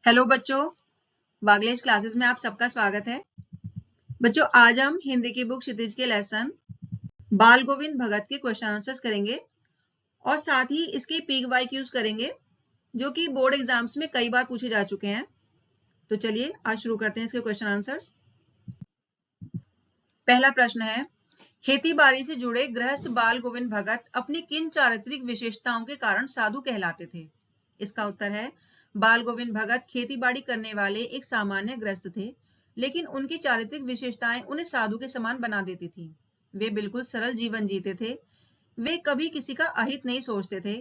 Hello बच्चों, बागलेश classes में आप सबका स्वागत है। बच्चों, आज हम हिंदी की बुक क्षितिज के लेसन बाल गोविंद भगत के क्वेश्चन आंसर्स करेंगे और साथ ही इसके पीक वाई क्यूज करेंगे जो कि बोर्ड एग्जाम्स में कई बार पूछे जा चुके हैं। तो चलिए आज शुरू करते हैं इसके क्वेश्चन आंसर्स। पहला प्रश्न है, खेती बाड़ी से जुड़े गृहस्थ बाल गोविंद भगत अपनी किन चारित्रिक विशेषताओं के कारण साधु कहलाते थे? इसका उत्तर है, बाल गोविंद भगत खेती बाड़ी करने वाले एक सामान्य गृहस्थ थे, लेकिन उनकी चारित्रिक विशेषताएं उन्हें साधु के समान बना देती थी। वे बिल्कुल सरल जीवन जीते थे। वे कभी किसी का अहित नहीं सोचते थे।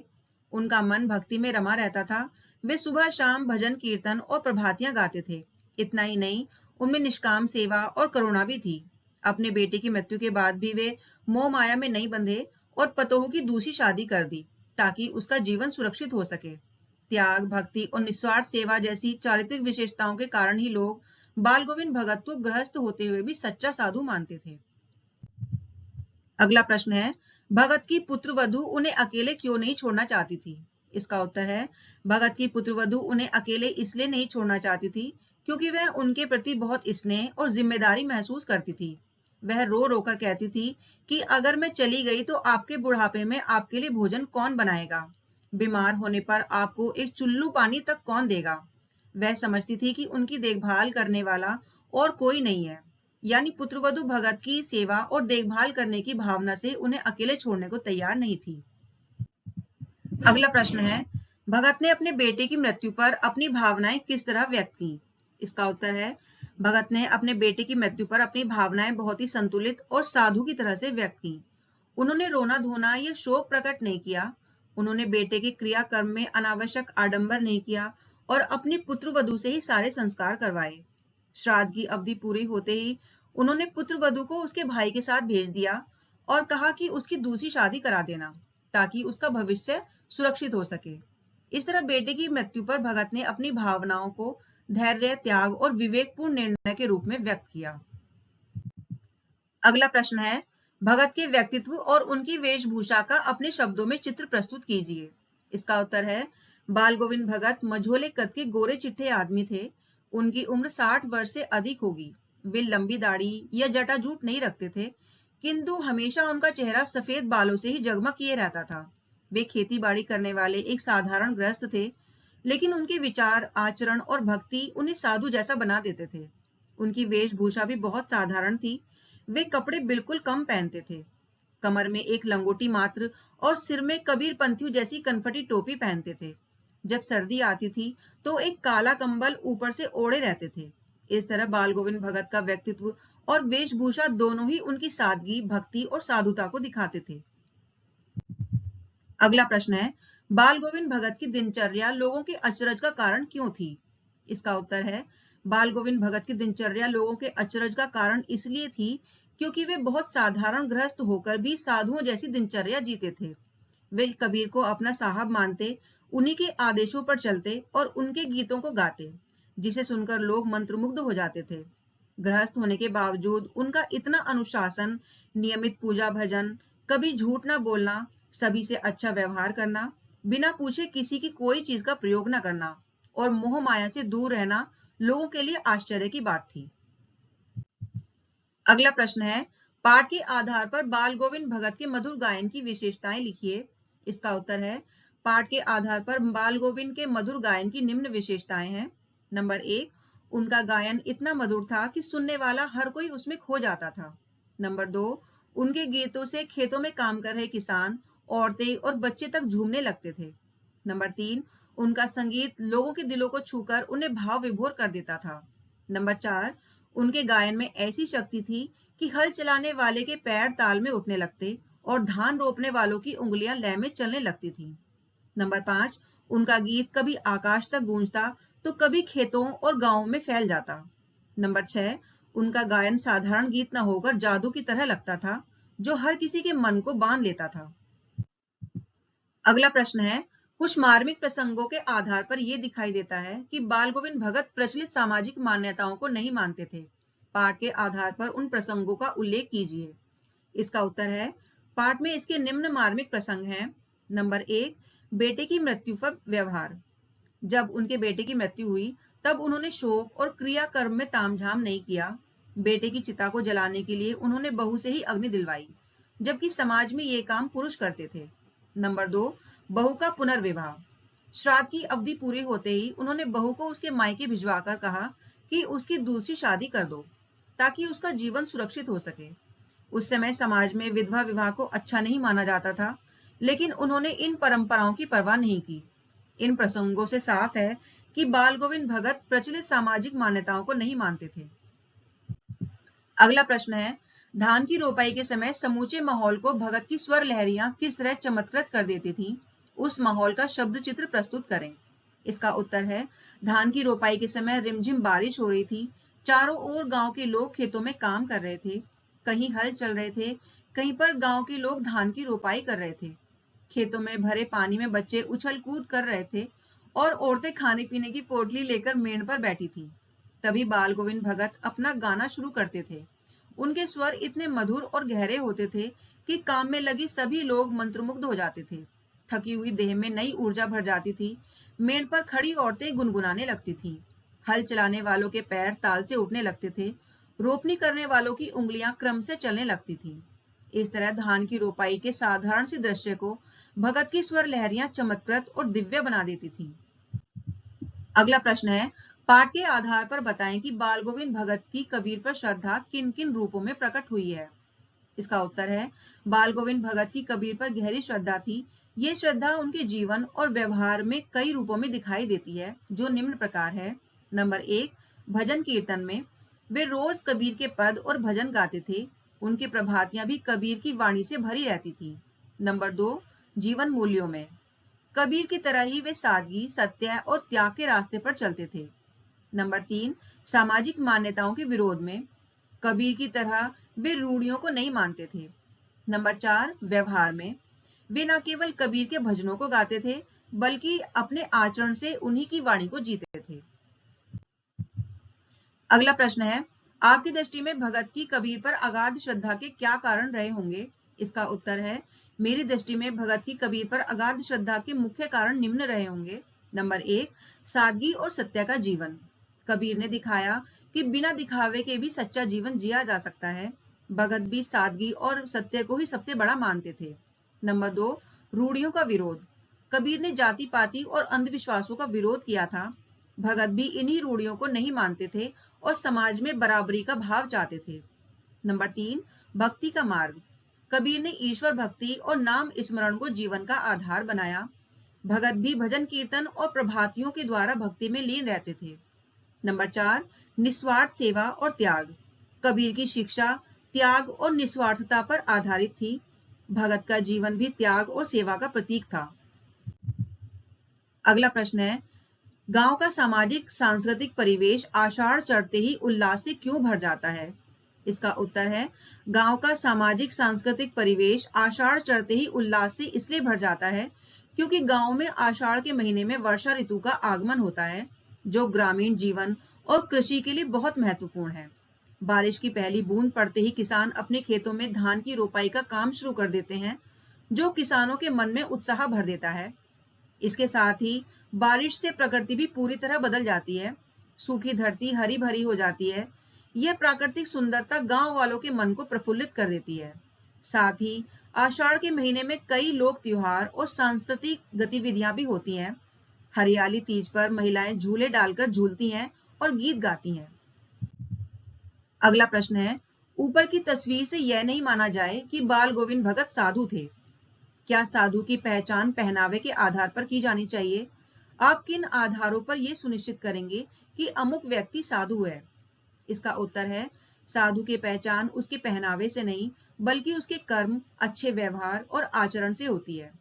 उनका मन भक्ति में रमा रहता था। वे सुबह शाम भजन कीर्तन और प्रभातियां गाते थे। इतना ही नहीं, उनमें निष्काम सेवा और करुणा भी थी। अपने बेटे की मृत्यु के बाद भी वे मोह माया में नहीं बंधे और पतोह की दूसरी शादी कर दी ताकि उसका जीवन सुरक्षित हो सके। त्याग, भक्ति और निस्वार्थ सेवा जैसी चारित्रिक विशेषताओं के कारण ही लोग बाल गोविंद भगत को गृहस्थ होते हुए भी सच्चा साधु मानते थे। अगला प्रश्न है, भगत की पुत्र वधु उन्हें अकेले क्यों नहीं छोड़ना चाहती थी? इसका उत्तर है, भगत की पुत्र वधु उन्हें अकेले इसलिए नहीं छोड़ना चाहती थी क्योंकि वह उनके प्रति बहुत स्नेह और जिम्मेदारी महसूस करती थी। वह रो रो कर कहती थी कि अगर मैं चली गई तो आपके बुढ़ापे में आपके लिए भोजन कौन बनाएगा? बीमार होने पर आपको एक चुल्लू पानी तक कौन देगा? वह समझती थी कि उनकी देखभाल करने वाला और कोई नहीं है। यानी पुत्रवधु भगत की सेवा और देखभाल करने की भावना से उन्हें अकेले छोड़ने को तैयार नहीं थी। अगला प्रश्न है, भगत ने अपने बेटे की मृत्यु पर अपनी भावनाएं किस तरह व्यक्त की? इसका उत्तर है, भगत ने अपने बेटे की मृत्यु पर अपनी भावनाएं बहुत ही संतुलित और साधु की तरह से व्यक्त की। उन्होंने रोना धोना या शोक प्रकट नहीं किया। उन्होंने बेटे के क्रियाकर्म में अनावश्यक आडंबर नहीं किया और अपनी पुत्र वधु से ही सारे संस्कार करवाए। श्राद्ध की अवधि पूरी होते ही उन्होंने पुत्र वधु को उसके भाई के साथ भेज दिया और कहा कि उसकी दूसरी शादी करा देना ताकि उसका भविष्य सुरक्षित हो सके। इस तरह बेटे की मृत्यु पर भगत ने अपनी भावनाओं को धैर्य, त्याग और विवेकपूर्ण निर्णय के रूप में व्यक्त किया। अगला प्रश्न है, भगत के व्यक्तित्व और उनकी वेशभूषा का अपने शब्दों में चित्र प्रस्तुत कीजिए। इसका उत्तर है, बाल गोविंद भगत मझोले कद के गोरे चिट्टे आदमी थे। उनकी उम्र 60 वर्ष से अधिक होगी। वे लंबी दाढ़ी या जटाजूट नहीं रखते थे, किंतु हमेशा उनका चेहरा सफेद बालों से ही जगमग किए रहता था। वे खेती बाड़ी करने वाले एक साधारण गृहस्थ थे, लेकिन उनके विचार, आचरण और भक्ति उन्हें साधु जैसा बना देते थे। उनकी वेशभूषा भी बहुत साधारण थी। वे कपड़े बिल्कुल कम पहनते थे, कमर में एक लंगोटी मात्र और सिर में कबीर पंथियों जैसी कनफटी टोपी पहनते थे। जब सर्दी आती थी तो एक काला कंबल ऊपर से ओढ़े रहते थे। इस तरह बाल गोविंद भगत का व्यक्तित्व और वेशभूषा दोनों ही उनकी सादगी, भक्ति और साधुता को दिखाते थे। अगला प्रश्न है, बाल गोविंद भगत की दिनचर्या लोगों के अचरज का कारण क्यों थी? इसका उत्तर है, बाल गोविंद भगत की दिनचर्या लोगों के अचरज का कारण इसलिए थी क्योंकि वे बहुत साधारण गृहस्थ होकर भी साधुओं जैसी दिनचर्या जीते थे। वे कबीर को अपना साहब मानते, उन्हीं के आदेशों पर चलते और उनके गीतों को गाते, जिसे सुनकर लोग मंत्रमुग्ध हो जाते थे। गृहस्थ होने के बावजूद उनका इतना अनुशासन, नियमित पूजा भजन, कभी झूठ ना बोलना, सभी से अच्छा व्यवहार करना, बिना पूछे किसी की कोई चीज का प्रयोग न करना और मोह माया से दूर रहना लोगों के लिए आश्चर्य की बात थी। अगला प्रश्न है, पाठ के आधार पर बाल गोविंद भगत के मधुर गायन की विशेषताएं लिखिए। इसका उत्तर है, पाठ के आधार पर बाल गोविंद के मधुर गायन की निम्न विशेषताएं हैं। नंबर 1, उनका गायन इतना मधुर था कि सुनने वाला हर कोई उसमें खो जाता था। नंबर 2, उनके गीतों से खेतों में काम कर रहे किसान, औरतें और बच्चे तक झूमने लगते थे। नंबर 3, उनका संगीत लोगों के दिलों को छूकर उन्हें भाव विभोर कर देता था। नंबर 4, उनके गायन में ऐसी शक्ति थी कि हल चलाने वाले के पैर ताल में उठने लगते और धान रोपने वालों की उंगलियां लय में चलने लगती थीं। नंबर 5, उनका गीत कभी आकाश तक गूंजता तो कभी खेतों और गांवों में फैल जाता। नंबर 6, उनका गायन साधारण गीत न होकर जादू की तरह लगता था, जो हर किसी के मन को बांध लेता था। अगला प्रश्न है, कुछ मार्मिक प्रसंगों के आधार पर यह दिखाई देता है कि बाल गोविंद भगत प्रचलित सामाजिक मान्यताओं को नहीं मानते थे। पाठ के आधार पर उन प्रसंगों का उल्लेख कीजिए। इसका उत्तर है, पाठ में इसके निम्न मार्मिक प्रसंग हैं। नंबर 1, बेटे की मृत्यु पर व्यवहार। जब उनके बेटे की मृत्यु हुई तब उन्होंने शोक और क्रियाकर्म में तामझाम नहीं किया। बेटे की चिता को जलाने के लिए उन्होंने बहू से ही अग्नि दिलवाई, जबकि समाज में ये काम पुरुष करते थे। नंबर 2, बहू का पुनर्विवाह। श्राद्ध की अवधि पूरी होते ही उन्होंने बहू को उसके मायके भिजवाकर कहा कि उसकी दूसरी शादी कर दो, ताकि उसका जीवन सुरक्षित हो सके। उस समय समाज में विधवा विवाह को अच्छा नहीं माना जाता था, लेकिन उन्होंने इन परंपराओं की परवाह नहीं की। इन प्रसंगों से साफ है कि बाल गोविंद भगत प्रचलित सामाजिक मान्यताओं को नहीं मानते थे। अगला प्रश्न है, धान की रोपाई के समय समूचे माहौल को भगत की स्वर लहरियां किस तरह चमत्कृत कर देती थीं? उस माहौल का शब्द चित्र प्रस्तुत करें। इसका उत्तर है, धान की रोपाई के समय रिमझिम बारिश हो रही थी। चारों ओर गांव के लोग खेतों में काम कर रहे थे। कहीं हल चल रहे थे, कहीं पर गांव के लोग धान की रोपाई कर रहे थे। खेतों में भरे पानी में बच्चे उछल कूद कर रहे थे और औरतें खाने पीने की पोटली लेकर मेड़ पर बैठी थी। तभी बाल गोविंद भगत अपना गाना शुरू करते थे। उनके स्वर इतने मधुर और गहरे होते थे कि काम में लगी सभी लोग मंत्रमुग्ध हो जाते थे। थकी हुई देह में नई ऊर्जा भर जाती थी। मेड़ पर खड़ी औरतें गुनगुनाने लगती थीं। हल चलाने वालों के पैर ताल से उठने लगते थे। रोपनी करने वालों की उंगलियां क्रम से चलने लगती थीं। इस तरह धान की रोपाई के साधारण सी दृश्य को भगत की स्वर लहरियां चमत्कृत और दिव्य बना देती थीं। अगला प्रश्न है, पाठ के आधार पर बताएं कि बाल गोविंद भगत की कबीर पर श्रद्धा किन किन रूपों में प्रकट हुई है। इसका उत्तर है, बाल गोविंद भगत की कबीर पर गहरी श्रद्धा थी। ये श्रद्धा उनके जीवन और व्यवहार में कई रूपों में दिखाई देती है, जो निम्न प्रकार है। नंबर 1, भजन कीर्तन में वे रोज कबीर के पद और भजन गाते थे। उनकी प्रभातियां भी कबीर की वाणी से भरी रहती थी। नंबर 2, जीवन मूल्यों में कबीर की तरह ही वे सादगी, सत्य और त्याग के रास्ते पर चलते थे। नंबर 3, सामाजिक मान्यताओं के विरोध में कबीर की तरह वे रूढ़ियों को नहीं मानते थे। नंबर 4, व्यवहार में वे न केवल कबीर के भजनों को गाते थे, बल्कि अपने आचरण से उन्हीं की वाणी को जीते थे। अगला प्रश्न है, आपकी दृष्टि में भगत की कबीर पर अगाध श्रद्धा के क्या कारण रहे होंगे? इसका उत्तर है, मेरी दृष्टि में भगत की कबीर पर अगाध श्रद्धा के मुख्य कारण निम्न रहे होंगे। नंबर 1, सादगी और सत्य का जीवन। कबीर ने दिखाया कि बिना दिखावे के भी सच्चा जीवन जिया जा सकता है। भगत भी सादगी और सत्य को ही सबसे बड़ा मानते थे। नंबर 2, रूढ़ियों का विरोध। कबीर ने जाति पाति और अंधविश्वासों का विरोध किया था। भगत भी इन्हीं रूढ़ियों को नहीं मानते थे और समाज में बराबरी का भाव चाहते थे। नंबर 3, भक्ति का मार्ग। कबीर ने ईश्वर भक्ति और नाम स्मरण को जीवन का आधार बनाया। भगत भी भजन कीर्तन और प्रभातियों के द्वारा भक्ति में लीन रहते थे। नंबर 4, निस्वार्थ सेवा और त्याग। कबीर की शिक्षा त्याग और निस्वार्थता पर आधारित थी। भगत का जीवन भी त्याग और सेवा का प्रतीक था। अगला प्रश्न है, गांव का सामाजिक सांस्कृतिक परिवेश आषाढ़ चढ़ते ही उल्लास से क्यों भर जाता है? इसका उत्तर है, गांव का सामाजिक सांस्कृतिक परिवेश आषाढ़ चढ़ते ही उल्लास से इसलिए भर जाता है क्योंकि गांव में आषाढ़ के महीने में वर्षा ऋतु का आगमन होता है, जो ग्रामीण जीवन और कृषि के लिए बहुत महत्वपूर्ण है। बारिश की पहली बूंद पड़ते ही किसान अपने खेतों में धान की रोपाई का काम शुरू कर देते हैं, जो किसानों के मन में उत्साह भर देता है। इसके साथ ही बारिश से प्रकृति भी पूरी तरह बदल जाती है। सूखी धरती हरी भरी हो जाती है। यह प्राकृतिक सुंदरता गांव वालों के मन को प्रफुल्लित कर देती है। साथ ही आषाढ़ के महीने में कई लोक त्योहार और सांस्कृतिक गतिविधियां भी होती हैं। हरियाली तीज पर महिलाएं झूले डालकर झूलती हैं और गीत गाती हैं। अगला प्रश्न है, ऊपर की तस्वीर से यह नहीं माना जाए कि बाल गोविंद भगत साधु थे। क्या साधु की पहचान पहनावे के आधार पर की जानी चाहिए? आप किन आधारों पर यह सुनिश्चित करेंगे कि अमुक व्यक्ति साधु है? इसका उत्तर है, साधु की पहचान उसके पहनावे से नहीं, बल्कि उसके कर्म, अच्छे व्यवहार और आचरण से होती है।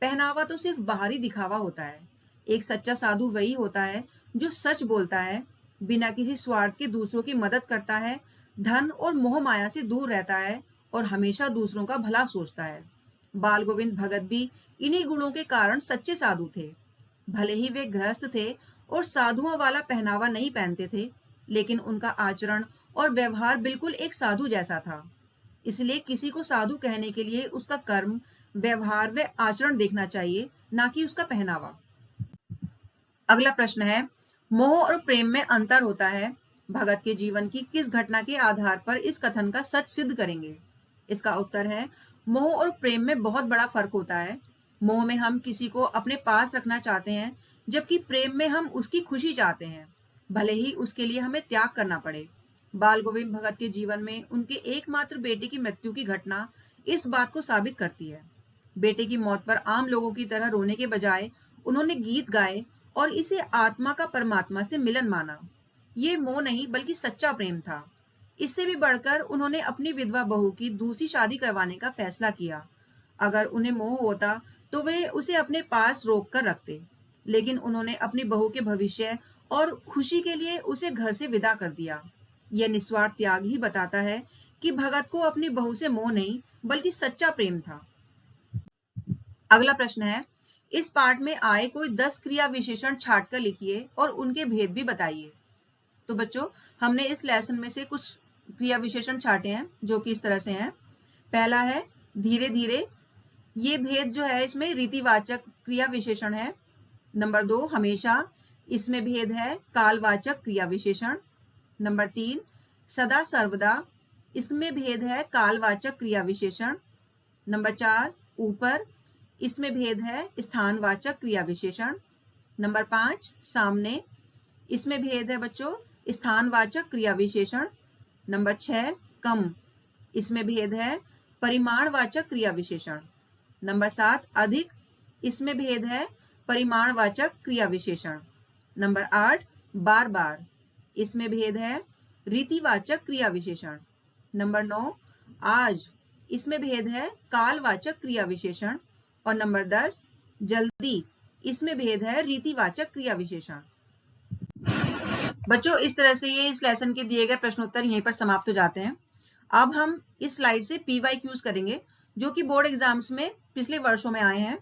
पहनावा तो सिर्फ बाहरी दिखावा होता है। एक सच्चा साधु वही होता है जो सच बोलता है, बिना किसी स्वार्थ के दूसरों की मदद करता है, धन और मोह माया से दूर रहता है और हमेशा दूसरों का भला सोचता है। बाल गोविंद भगत भी इन्हीं गुणों के कारण सच्चे साधु थे। भले ही वे गृहस्थ थे और साधुओं वाला पहनावा नहीं पहनते थे, लेकिन उनका आचरण और व्यवहार बिल्कुल एक साधु जैसा था। इसलिए किसी को साधु कहने के लिए उसका कर्म, व्यवहार व आचरण देखना चाहिए, ना कि उसका पहनावा। अगला प्रश्न है, मोह और प्रेम में अंतर होता है। भगत के जीवन की किस घटना के आधार पर इस कथन का सच सिद्ध करेंगे? इसका उत्तर है, मोह और प्रेम में बहुत बड़ा फर्क होता है। मोह में हम किसी को अपने पास रखना चाहते हैं, जबकि प्रेम में हम उसकी खुशी चाहते हैं, भले ही उसके लिए हमें त्याग करना पड़े। बाल गोविंद भगत के जीवन में उनके एकमात्र बेटे की मृत्यु की घटना इस बात को साबित करती है। बेटे की मौत पर आम लोगों की तरह रोने के बजाय उन्होंने गीत गाए और इसे आत्मा का परमात्मा से मिलन माना। ये मोह नहीं बल्कि सच्चा प्रेम था। इससे भी बढ़कर उन्होंने अपनी विधवा बहू की दूसरी शादी करवाने का फैसला किया। अगर उन्हें मोह होता तो वे उसे अपने पास रोक कर रखते, लेकिन उन्होंने अपनी बहू के भविष्य और खुशी के लिए उसे घर से विदा कर दिया। यह निस्वार्थ त्याग ही बताता है कि भगत को अपनी बहू से मोह नहीं बल्कि सच्चा प्रेम था। अगला प्रश्न है, इस पाठ में आए कोई 10 क्रिया विशेषण छाट कर लिखिए और उनके भेद भी बताइए। तो बच्चों, हमने इस लेसन में से कुछ क्रिया विशेषण छाटे हैं जो कि इस तरह से हैं। पहला है धीरे धीरे, ये भेद जो है इसमें रीतिवाचक क्रिया विशेषण है। नंबर 2 हमेशा, इसमें भेद है कालवाचक क्रिया विशेषण। नंबर 3 सदा सर्वदा, इसमें भेद है कालवाचक क्रिया विशेषण। नंबर 4 ऊपर, इसमें भेद है स्थानवाचक क्रिया विशेषण। नंबर 5 सामने, इसमें भेद है बच्चों स्थानवाचक क्रिया विशेषण। नंबर 6 कम, इसमें भेद है परिमाणवाचक क्रिया विशेषण। नंबर 7 अधिक, इसमें भेद है परिमाणवाचक क्रिया विशेषण। नंबर 8 बार बार, इसमें भेद है रीतिवाचक क्रिया विशेषण। नंबर 9 आज, इसमें भेद है कालवाचक क्रिया विशेषण। और नंबर 10 जल्दी, इसमें भेद है रीतिवाचक क्रिया विशेषण। बच्चों, इस तरह से ये इस लेसन के दिए गए प्रश्नोत्तर यहीं पर समाप्त हो जाते हैं। अब हम इस स्लाइड से PYQs करेंगे जो कि बोर्ड एग्जाम्स में पिछले वर्षों में आए हैं।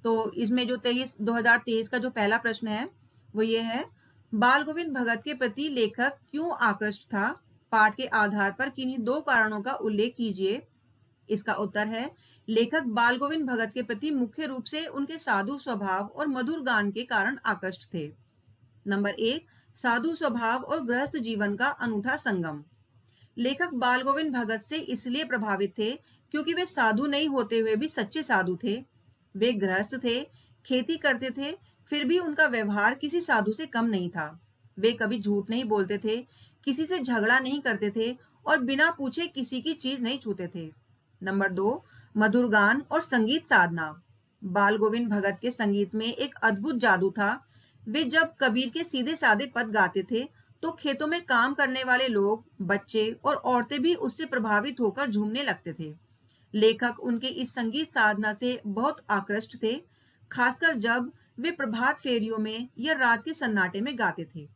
तो इसमें जो 2023 का जो पहला प्रश्न है वो ये है, बाल गोविंद भगत के प्रति लेखक क्यों आकृष्ट था? पाठ के आधार पर किन्हीं 2 कारणों का उल्लेख कीजिए। इसका उत्तर है, लेखक बाल गोविंद भगत के प्रति मुख्य रूप से उनके साधु स्वभाव और मधुर गान के कारण आकृष्ट थे। नंबर 1 साधु स्वभाव और गृहस्थ जीवन का अनूठा संगम। लेखक बाल गोविंद भगत से इसलिए प्रभावित थे क्योंकि वे साधु नहीं होते हुए भी सच्चे साधु थे। वे गृहस्थ थे, खेती करते थे, फिर भी उनका व्यवहार किसी साधु से कम नहीं था। वे कभी झूठ नहीं बोलते थे, किसी से झगड़ा नहीं करते थे और बिना पूछे किसी की चीज नहीं छूते थे। नंबर 2 मधुर गान और संगीत साधना। बाल गोविंद भगत के संगीत में एक अद्भुत जादू था। वे जब कबीर के सीधे साधे पद गाते थे तो खेतों में काम करने वाले लोग, बच्चे और औरतें भी उससे प्रभावित होकर झूमने लगते थे। लेखक उनके इस संगीत साधना से बहुत आकृष्ट थे, खासकर जब वे प्रभात फेरियों में या रात के सन्नाटे में गाते थे।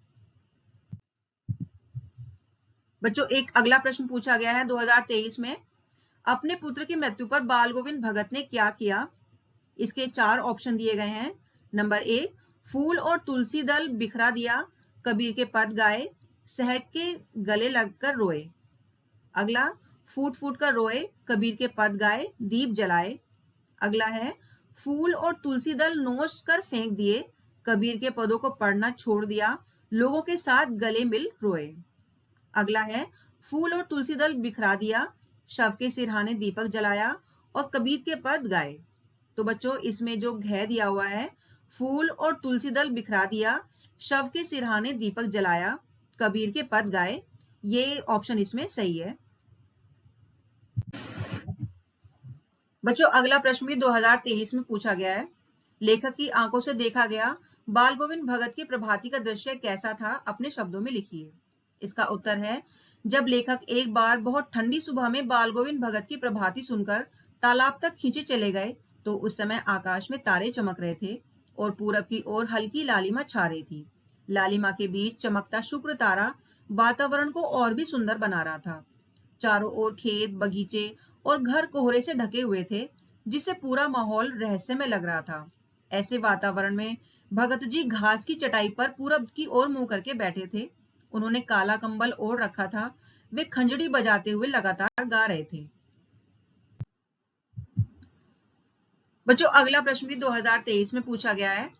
बच्चों, एक अगला प्रश्न पूछा गया है 2023 में, अपने पुत्र की मृत्यु पर बाल गोविंद भगत ने क्या किया? इसके 4 ऑप्शन दिए गए हैं। नंबर 1 फूल और तुलसी दल बिखरा दिया, कबीर के पद गाए, सहक के गले लगकर रोए। अगला फूट फूट कर रोए, कबीर के पद गाए, दीप जलाए। अगला है फूल और तुलसी दल नोच कर फेंक दिए, कबीर के पदों को पढ़ना छोड़ दिया, लोगों के साथ गले मिल रोए। अगला है फूल और तुलसी दल बिखरा दिया, शव के सिरहाने दीपक जलाया और कबीर के पद गाए। तो बच्चों, इसमें जो घ दिया हुआ है, फूल और तुलसी दल बिखरा दिया, शव के सिरहाने दीपक जलाया, कबीर के पद गाए, ये ऑप्शन इसमें सही है। बच्चों, अगला प्रश्न भी 2023 में पूछा गया है। लेखक की आंखों से देखा गया बाल गोविंद भगत की प्रभाती का दृश्य कैसा था? अपने शब्दों में लिखिए। इसका उत्तर है, जब लेखक एक बार बहुत ठंडी सुबह में बाल गोविंद भगत की प्रभाती सुनकर तालाब तक खींचे चले गए तो उस समय आकाश में तारे चमक रहे थे और पूरब की ओर हल्की लालिमा छा रही थी। लालिमा के बीच चमकता शुक्र तारा वातावरण को और भी सुंदर बना रहा था। चारों ओर खेत, बगीचे और घर कोहरे से ढके हुए थे, जिससे पूरा माहौल रहस्यमय लग रहा था। ऐसे वातावरण में भगत जी घास की चटाई पर पूरब की ओर मुंह करके बैठे थे। उन्होंने काला कंबल ओढ़ रखा था। वे खंजड़ी बजाते हुए लगातार गा रहे थे। बच्चों, अगला प्रश्न भी 2023 में पूछा गया है।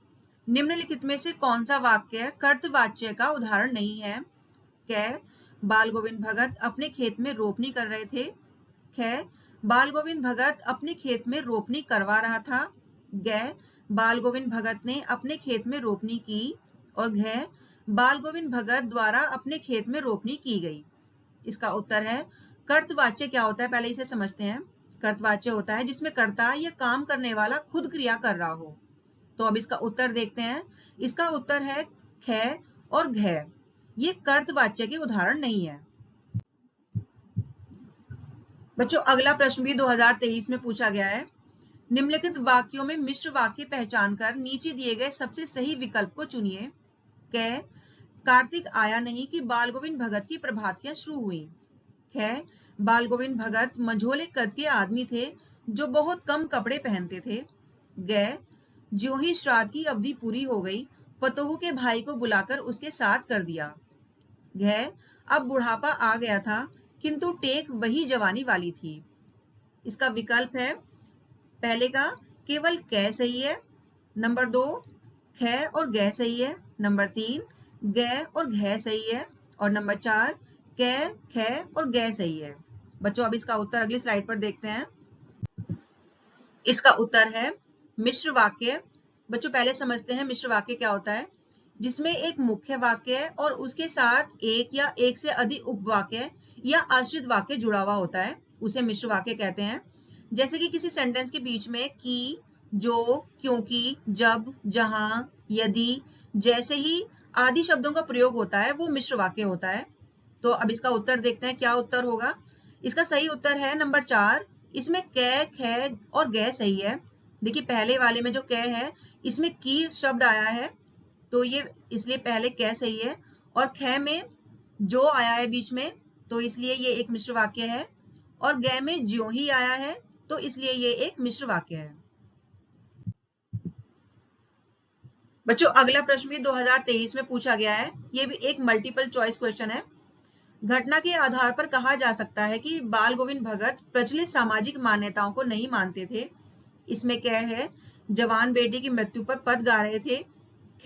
निम्नलिखित में से कौन सा वाक्य कर्तवाच्य का उदाहरण नहीं है? क, बाल गोविंद भगत अपने खेत में रोपनी कर रहे थे। ख, बाल गोविंद भगत अपने खेत में रोपनी करवा रहा था। ग, बाल गोविंद भगत ने अपने खेत में रोपनी की। और घ, बाल गोविंद भगत द्वारा अपने खेत में रोपनी की गई। इसका उत्तर है, कर्तवाच्य क्या होता है पहले इसे समझते हैं। कर्तवाच्य होता है जिसमें कर्ता या काम करने वाला खुद क्रिया कर रहा हो। तो अब इसका उत्तर देखते हैं। इसका उत्तर है ख और घ। ये कर्तवाच्य के उदाहरण नहीं है। बच्चों अगला प्रश्न भी 2023 में पूछा गया है। निम्नलिखित वाक्यों में मिश्र वाक्य पहचान कर नीचे दिए गए सबसे सही विकल्प को चुनिए। क, कार्तिक आया नहीं कि बाल गोविंद भगत की प्रभातियां शुरू हुई। ख, बाल गोविंद भगत मंझोले कद के आदमी थे जो बहुत कम कपड़े पहनते थे। ग, ज्यों ही श्राद्ध की अवधि पूरी हो गई, पतोहू के भाई को बुलाकर उसके साथ कर दिया। घ, अब बुढ़ापा आ गया था किंतु टेक वही जवानी वाली थी। इसका विकल्प है पहले का केवल क सही है, नंबर 2 ख और ग सही है, नंबर 3 ग और घ सही है, और नंबर 4 क, ख और ग सही है। बच्चों अब इसका उत्तर अगली स्लाइड पर देखते हैं। इसका उत्तर है मिश्र वाक्य। बच्चों पहले समझते हैं मिश्र वाक्य क्या होता है। जिसमें एक मुख्य वाक्य और उसके साथ एक या एक से अधिक उपवाक्य या आश्रित वाक्य जुड़ा हुआ होता है, उसे मिश्र वाक्य कहते हैं। जैसे कि किसी सेंटेंस के बीच में की, जो, क्योंकि, जब, जहां, यदि, जैसे ही आदि शब्दों का प्रयोग होता है वो मिश्र वाक्य होता है। तो अब इसका उत्तर देखते हैं क्या उत्तर होगा। इसका सही उत्तर है नंबर 4। इसमें क, ख और ग सही है। देखिए पहले वाले में जो क है इसमें की शब्द आया है तो ये इसलिए पहले क सही है, और ख में जो आया है बीच में तो इसलिए ये एक मिश्र वाक्य है, और ग में ज्यों ही आया है तो इसलिए ये एक मिश्र वाक्य है। बच्चों अगला प्रश्न भी 2023 में पूछा गया है। ये भी एक मल्टीपल चॉइस क्वेश्चन है। घटना के आधार पर कहा जा सकता है कि बाल गोविंद भगत प्रचलित सामाजिक मान्यताओं को नहीं मानते थे। इसमें क्या है, जवान बेटे की मृत्यु पर पद गा रहे थे।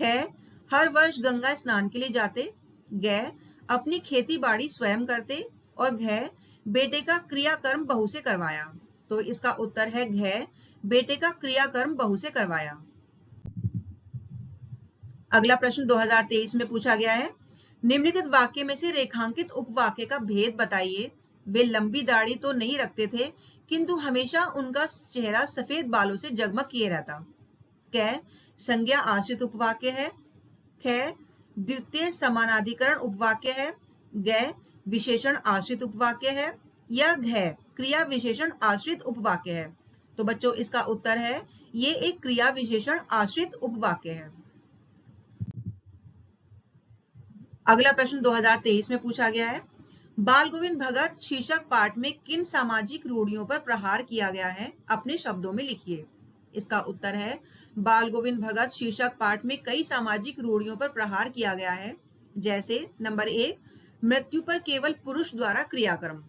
ख, हर वर्ष गंगा स्नान के लिए जाते। ग, अपनी खेती बाड़ी स्वयं करते। और घ, बेटे का क्रियाकर्म बहू से करवाया। तो इसका उत्तर है घ, बेटे का क्रियाकर्म बहू से करवाया। अगला प्रश्न 2023 में पूछा गया है। निम्नलिखित वाक्य में से रेखांकित उपवाक्य का भेद बताइए। वे लंबी दाढ़ी तो नहीं रखते थे किंतु हमेशा उनका चेहरा सफेद बालों से जगमग किए रहता। क, संज्ञा आश्रित उपवाक्य है। ख, द्वितीय समानाधिकरण उपवाक्य है। ग, विशेषण आश्रित उपवाक्य है। या घ, क्रिया विशेषण आश्रित उपवाक्य है। तो बच्चों इसका उत्तर है ये एक क्रिया विशेषण आश्रित उपवाक्य है। अगला प्रश्न 2023 में पूछा गया है। बाल गोविंद भगत शीर्षक पाठ में किन सामाजिक रूढ़ियों पर प्रहार किया गया है, अपने शब्दों में लिखिए। इसका उत्तर है बाल गोविंद भगत शीर्षक पाठ में कई सामाजिक रूढ़ियों पर प्रहार किया गया है। जैसे नंबर 1, मृत्यु पर केवल पुरुष द्वारा क्रियाकर्म।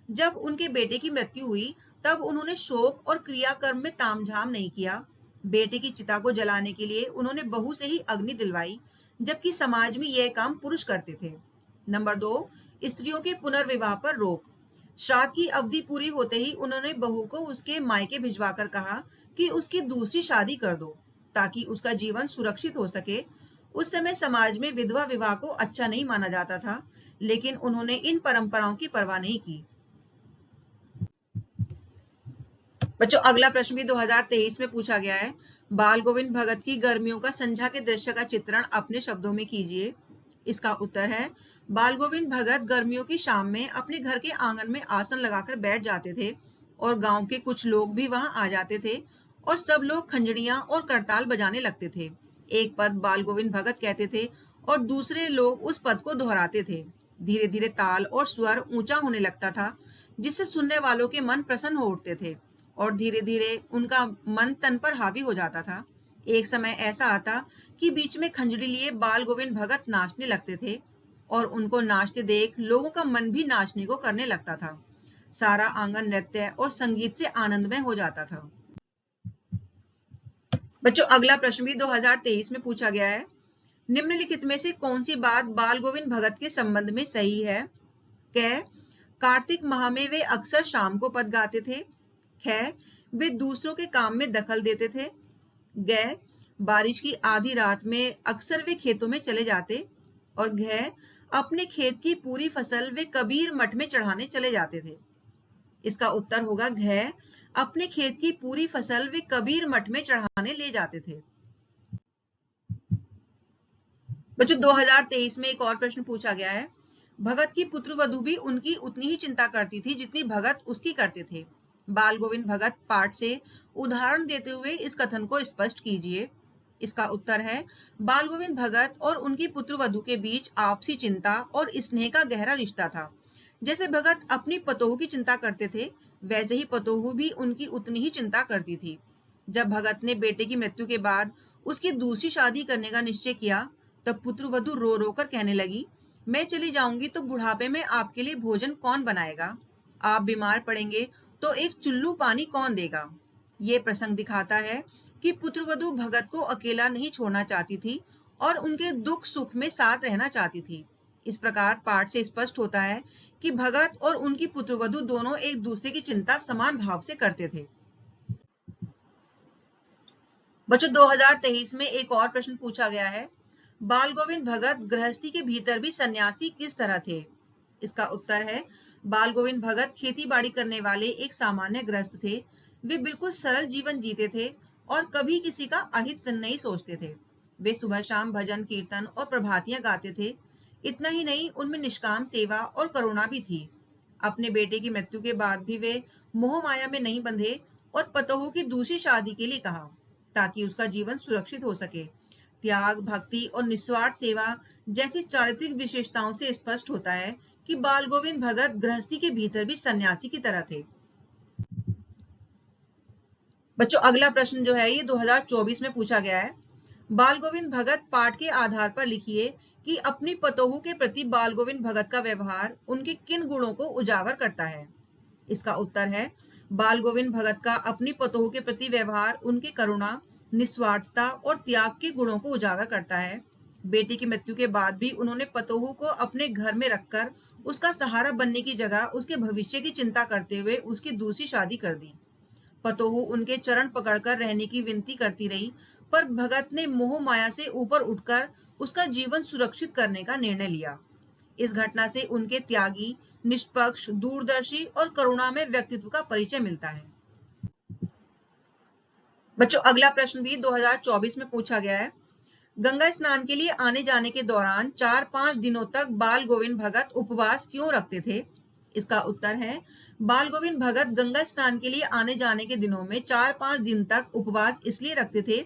जब उनके बेटे की मृत्यु हुई तब उन्होंने शोक और क्रियाकर्म में तामझाम नहीं किया। बेटे की चिता को जलाने के लिए उन्होंने बहू से ही अग्नि दिलवाई, जबकि समाज में यह काम पुरुष करते थे। नंबर 2, स्त्रियों के पुनर्विवाह पर रोक। श्राद्ध की अवधि पूरी होते ही उन्होंने बहू को उसके मायके भिजवाकर कहा कि उसकी दूसरी शादी कर दो ताकि उसका जीवन सुरक्षित हो सके। उस समय समाज में विधवा विवाह को अच्छा नहीं माना जाता था, लेकिन उन्होंने इन परंपराओं की परवाह नहीं की। बच्चों अगला प्रश्न भी 2023 में पूछा गया है। बाल गोविंद भगत की गर्मियों का संध्या के दृश्य का चित्रण अपने शब्दों में कीजिए। इसका उत्तर है बाल गोविंद भगत गर्मियों की शाम में अपने घर के आंगन में आसन लगाकर बैठ जाते थे और गांव के कुछ लोग भी वहां आ जाते थे और सब लोग खंजड़ियां और करताल बजाने लगते थे। एक पद बाल गोविंद भगत कहते थे और दूसरे लोग उस पद को दोहराते थे। धीरे धीरे ताल और स्वर ऊंचा होने लगता था जिससे सुनने वालों के मन प्रसन्न हो उठते थे और धीरे धीरे उनका मन तन पर हावी हो जाता था। एक समय ऐसा आता कि बीच में खंजड़ी लिए बाल गोविंद भगत नाचने लगते थे और उनको नाचते देख लोगों का मन भी नाचने को करने लगता था। सारा आंगन नृत्य और संगीत से आनंदमय हो जाता था। बच्चों अगला प्रश्न भी 2023 में पूछा गया है। निम्नलिखित में से कौन सी बात बाल गोविंद भगत के संबंध में सही है? क, कार्तिक माह में वे अक्सर शाम को पद गाते थे। ख, वे दूसरों के काम में दखल देते थे। ग, बारिश की आधी रात में अक्सर वे खेतों में चले जाते। और घ, अपने खेत की पूरी फसल वे कबीर मठ में चढ़ाने चले जाते थे। इसका उत्तर होगा घ, अपने खेत की पूरी फसल वे कबीर मठ में चढ़ाने ले जाते थे। बच्चों 2023 में एक और प्रश्न पूछा गया है। भगत की पुत्रवधू भी उनकी उतनी ही चिंता करती थी जितनी भगत उसकी करते थे। बाल गोविंद भगत पाठ से उदाहरण देते हुए इस कथन को स्पष्ट कीजिए। इसका उत्तर है बाल गोविंद भगत और उनकी पुत्रवधू के बीच आपसी चिंता और स्नेह का गहरा रिश्ता था। जैसे भगत अपनी पतोहू की चिंता करते थे, वैसे ही पतोहू भी उनकी उतनी ही चिंता करती थी। जब भगत ने बेटे की मृत्यु के बाद उसकी दूसरी शादी करने का निश्चय किया, तब पुत्रवधू रो रो कर कहने लगी, मैं चली जाऊंगी तो बुढ़ापे में आपके लिए भोजन कौन बनाएगा? आप बीमार पड़ेंगे तो एक चुल्लू पानी कौन देगा? ये प्रसंग दिखाता है कि पुत्रवधू भगत को अकेला नहीं छोड़ना चाहती थी और उनके दुख सुख में साथ रहना चाहती थी। इस प्रकार पाठ से स्पष्ट होता है कि भगत और उनकी पुत्रवधू दोनों एक दूसरे की चिंता समान भाव से करते थे। बच्चों 2023 में एक और प्रश्न पूछा गया है। बाल गोविंद भगत गृहस्थी के भीतर भी सन्यासी किस तरह थे? इसका उत्तर है बाल गोविंद भगत खेती बाड़ी करने वाले एक सामान्य गृहस्थ थे। वे बिल्कुल सरल जीवन जीते थे और कभी किसी का अहित नहीं सोचते थे। वे सुबह शाम भजन कीर्तन और प्रभातियां गाते थे। इतना ही नहीं, उनमें निष्काम सेवा और करुणा भी थी। अपने बेटे की मृत्यु के बाद भी वे मोह माया में नहीं बंधे और पतोहू की दूसरी शादी के लिए कहा ताकि उसका जीवन सुरक्षित हो सके। त्याग, भक्ति और निस्वार्थ सेवा जैसी चारित्रिक विशेषताओं से स्पष्ट होता है कि बाल गोविंद भगत गृहस्थी के भीतर भी सन्यासी की तरह थे। बच्चों अगला प्रश्न जो है ये 2024 में पूछा गया है। बाल गोविंद भगत पाठ के आधार पर लिखिए कि अपनी पतोहू के प्रति बाल गोविंद भगत का व्यवहार उनके किन गुणों को उजागर करता है? इसका उत्तर है बाल गोविंद भगत का अपनी पतोहू के प्रति व्यवहार उनके करुणा, निस्वार्थता और त्याग के गुणों को उजागर करता है। बेटी की मृत्यु के बाद भी उन्होंने पतोहू को अपने घर में रखकर उसका सहारा बनने की जगह उसके भविष्य की चिंता करते हुए उसकी दूसरी शादी कर दी। पतोहू उनके चरण पकड़कर रहने की विनती करती रही, पर भगत ने मोह माया से ऊपर उठकर उसका जीवन सुरक्षित करने का निर्णय लिया। इस घटना से उनके त्यागी, निष्पक्ष, दूरदर्शी और करुणामय व्यक्तित्व का परिचय मिलता है। बच्चों अगला प्रश्न भी 2024 में पूछा गया है। गंगा स्नान के लिए आने जाने के दौरान 4-5 दिनों तक बाल गोविंद भगत उपवास क्यों रखते थे? इसका उत्तर है बाल गोविंद भगत गंगा स्नान के लिए आने जाने के दिनों में 4-5 दिन तक उपवास इसलिए रखते थे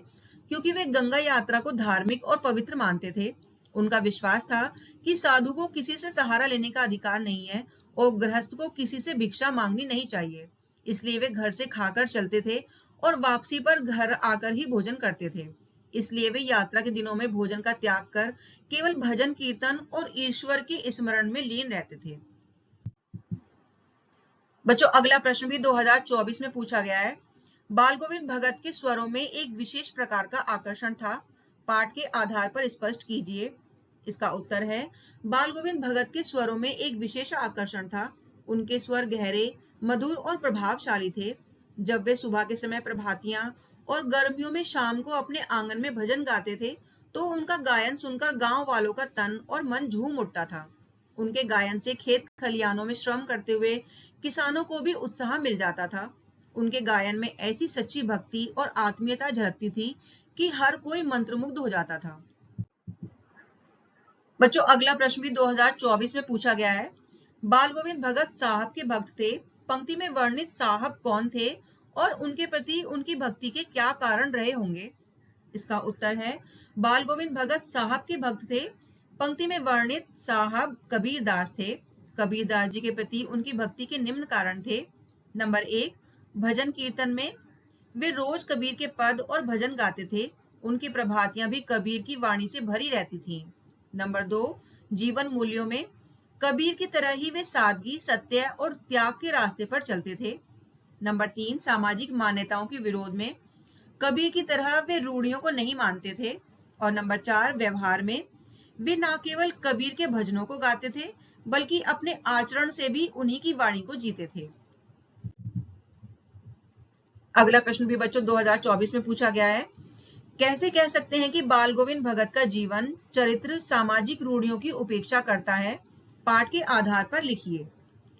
क्योंकि वे गंगा यात्रा को धार्मिक और पवित्र मानते थे। उनका विश्वास था कि साधु को किसी से सहारा लेने का अधिकार नहीं है और गृहस्थ को किसी से भिक्षा मांगनी नहीं चाहिए। इसलिए वे घर से खाकर चलते थे और वापसी पर घर आकर ही भोजन करते थे। इसलिए वे यात्रा के दिनों में भोजन का त्याग कर केवल भजन कीर्तन और ईश्वर के स्मरण में लीन रहते थे। बच्चों अगला प्रश्न भी 2024 में पूछा गया है। बाल गोविंद भगत के स्वरों में एक विशेष प्रकार का आकर्षण था। पाठ के आधार पर स्पष्ट कीजिए। इसका उत्तर है बाल गोविंद भगत के स्वरों में एक विशेष आकर्षण था। उनके स्वर गहरे, मधुर और प्रभावशाली थे। जब वे सुबह के समय प्रभातियां और गर्मियों में शाम को अपने आंगन में भजन गाते थे तो उनका गायन सुनकर गांव वालों का तन और मन झूम उठता था। उनके गायन से खेत खलियानों में श्रम करते हुए किसानों को भी उत्साह मिल जाता था। उनके गायन में ऐसी सच्ची भक्ति और आत्मीयता झलकती थी कि हर कोई मंत्रमुग्ध हो जाता था। बच्चों अगला प्रश्न भी 2024 में पूछा गया है। बाल गोविंद भगत साहब के भक्त थे। पंक्ति में वर्णित साहब कौन थे और उनके प्रति उनकी भक्ति के क्या कारण रहे होंगे? इसका उत्तर है बाल गोविंद भगत साहब के भक्त थे। पंक्ति में वर्णित साहब कबीर दास थे। कबीर दास जी के प्रति उनकी भक्ति के निम्न कारण थे। नंबर 1, भजन कीर्तन में वे रोज कबीर के पद और भजन गाते थे। उनकी प्रभातियां भी कबीर की वाणी से भरी रहती थीं। नंबर 2, जीवन मूल्यों में कबीर की तरह ही वे सादगी, सत्य और त्याग के रास्ते पर चलते थे। नंबर 3, सामाजिक मान्यताओं के विरोध में कबीर की तरह वे रूढ़ियों को नहीं मानते थे। और नंबर 4, व्यवहार में वे न केवल कबीर के भजनों को गाते थे बल्कि अपने आचरण से भी उन्हीं की वाणी को जीते थे। अगला प्रश्न भी बच्चों 2024 में पूछा गया है। कैसे कह सकते हैं कि बाल गोविंद भगत का जीवन चरित्र सामाजिक रूढ़ियों की उपेक्षा करता है? पाठ के आधार पर लिखिए।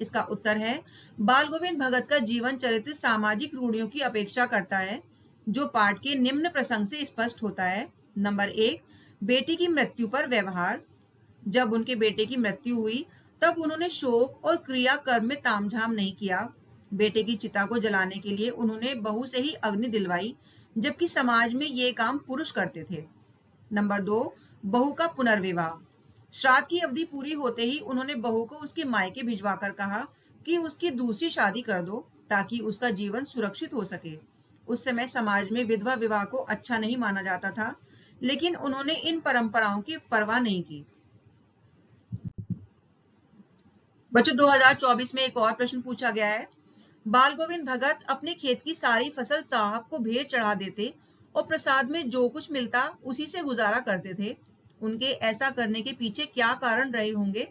इसका उत्तर है बाल गोविंद भगत का जीवन चरित्र सामाजिक रूढ़ियों की अपेक्षा करता है, जो पाठ के निम्न प्रसंग से स्पष्ट होता है। नंबर 1, बेटी की मृत्यु पर व्यवहार। जब उनके बेटे की मृत्यु हुई तब उन्होंने शोक और क्रियाकर्म में तामझाम नहीं किया। बेटे की चिता को जलाने के लिए उन्होंने बहू से ही अग्नि दिलवाई, जबकि समाज में ये काम पुरुष करते थे। नंबर 2, बहू का पुनर्विवाह। श्राद्ध की अवधि पूरी होते ही उन्होंने बहू को उसके मायके भिजवाकर कहा कि उसकी दूसरी शादी कर दो ताकि उसका जीवन सुरक्षित हो सके। उस समय समाज में विधवा विवाह को अच्छा नहीं माना जाता था, लेकिन उन्होंने इन परंपराओं की परवाह नहीं की। बच्चों 2024 में एक और प्रश्न पूछा गया है। बाल गोविंद भगत अपने खेत की सारी फसल साहब को भेंट चढ़ा देते और प्रसाद में जो कुछ मिलता उसी से गुजारा करते थे। उनके ऐसा करने के पीछे क्या कारण रहे होंगे?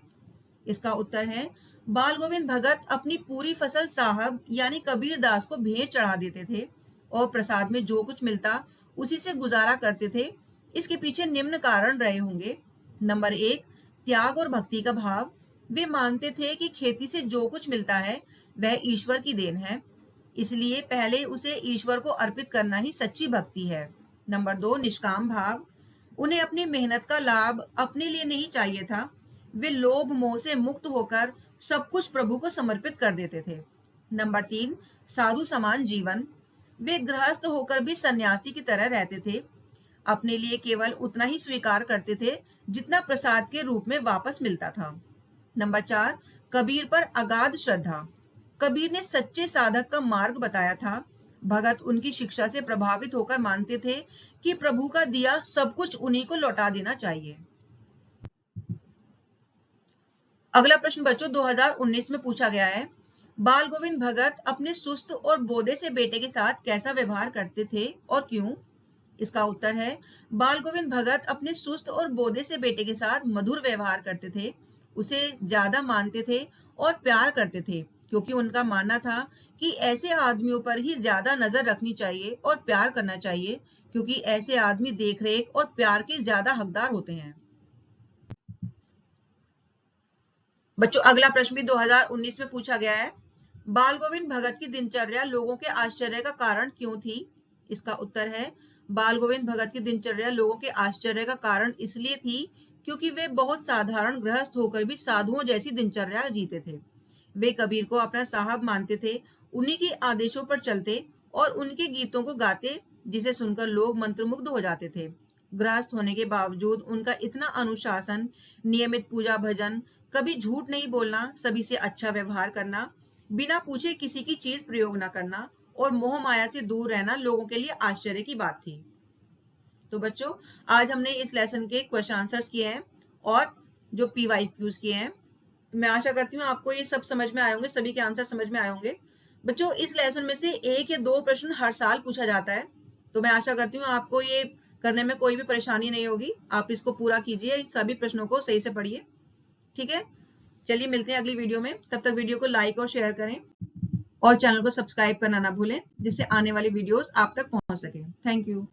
इसका उत्तर है बाल गोविंद भगत अपनी पूरी फसल साहब यानी कबीर दास को भेंट चढ़ा देते थे और प्रसाद में जो कुछ मिलता उसी से गुजारा करते थे। इसके पीछे निम्न कारण रहे होंगे। नंबर 1, त्याग और भक्ति का भाव। वे मानते थे कि खेती से जो कुछ मिलता है वह ईश्वर की देन है, इसलिए पहले उसे ईश्वर को अर्पित करना ही सच्ची भक्ति है। नंबर 2, निष्काम भाव। उन्हें अपनी मेहनत का लाभ अपने लिए नहीं चाहिए था। वे लोभ मोह से मुक्त होकर सब कुछ प्रभु को समर्पित कर देते थे। नंबर 3, साधु समान जीवन। वे गृहस्थ होकर भी सन्यासी की तरह रहते थे। अपने लिए केवल उतना ही स्वीकार करते थे जितना प्रसाद के रूप में वापस मिलता था। नंबर 4, कबीर पर अगाध श्रद्धा। कबीर ने सच्चे साधक का मार्ग बताया था। भगत उनकी शिक्षा से प्रभावित होकर मानते थे कि प्रभु का दिया सब कुछ उन्हीं को लौटा देना चाहिए। अगला प्रश्न बच्चों 2019 में पूछा गया है। बाल गोविंद भगत अपने सुस्त और बोधे से बेटे के साथ कैसा व्यवहार करते थे और क्यों? इसका उत्तर है बाल गोविंद भगत अपने सुस्त और बोधे से बेटे के साथ मधुर व्यवहार करते थे, उसे ज्यादा मानते थे और प्यार करते थे, क्योंकि उनका मानना था कि ऐसे आदमियों पर ही ज्यादा नजर रखनी चाहिए और प्यार करना चाहिए, क्योंकि ऐसे आदमी देखरेख और प्यार के ज्यादा हकदार होते हैं। बच्चों अगला प्रश्न भी 2019 में पूछा गया है। बाल गोविंद भगत की दिनचर्या लोगों के आश्चर्य का कारण क्यों थी? इसका उत्तर है बाल गोविंद भगत की दिनचर्या लोगों के आश्चर्य का कारण इसलिए थी क्योंकि वे बहुत साधारण गृहस्थ होकर भी साधुओं जैसी दिनचर्या जीते थे। वे कबीर को अपना साहब मानते थे, उन्हीं के आदेशों पर चलते और उनके गीतों को गाते, जिसे सुनकर लोग मंत्रमुग्ध हो जाते थे। गृहस्थ होने के बावजूद उनका इतना अनुशासन, नियमित पूजा भजन, कभी झूठ नहीं बोलना, सभी से अच्छा व्यवहार करना, बिना पूछे किसी की चीज प्रयोग न करना और मोह माया से दूर रहना लोगों के लिए आश्चर्य की बात थी। तो बच्चों आज हमने इस लेसन के क्वेश्चन आंसर्स किए हैं और जो PYQs किए हैं। मैं आशा करती हूँ आपको ये सब समझ में आए होंगे, सभी के आंसर समझ में आए होंगे। बच्चों इस लेसन में से 1 या 2 प्रश्न हर साल पूछा जाता है, तो मैं आशा करती हूँ आपको ये करने में कोई भी परेशानी नहीं होगी। आप इसको पूरा कीजिए, इन सभी प्रश्नों को सही से पढ़िए। ठीक है, चलिए मिलते हैं अगली वीडियो में। तब तक वीडियो को लाइक और शेयर करें और चैनल को सब्सक्राइब करना ना भूलें, जिससे आने वाली वीडियोस आप तक पहुंच सके। Thank you.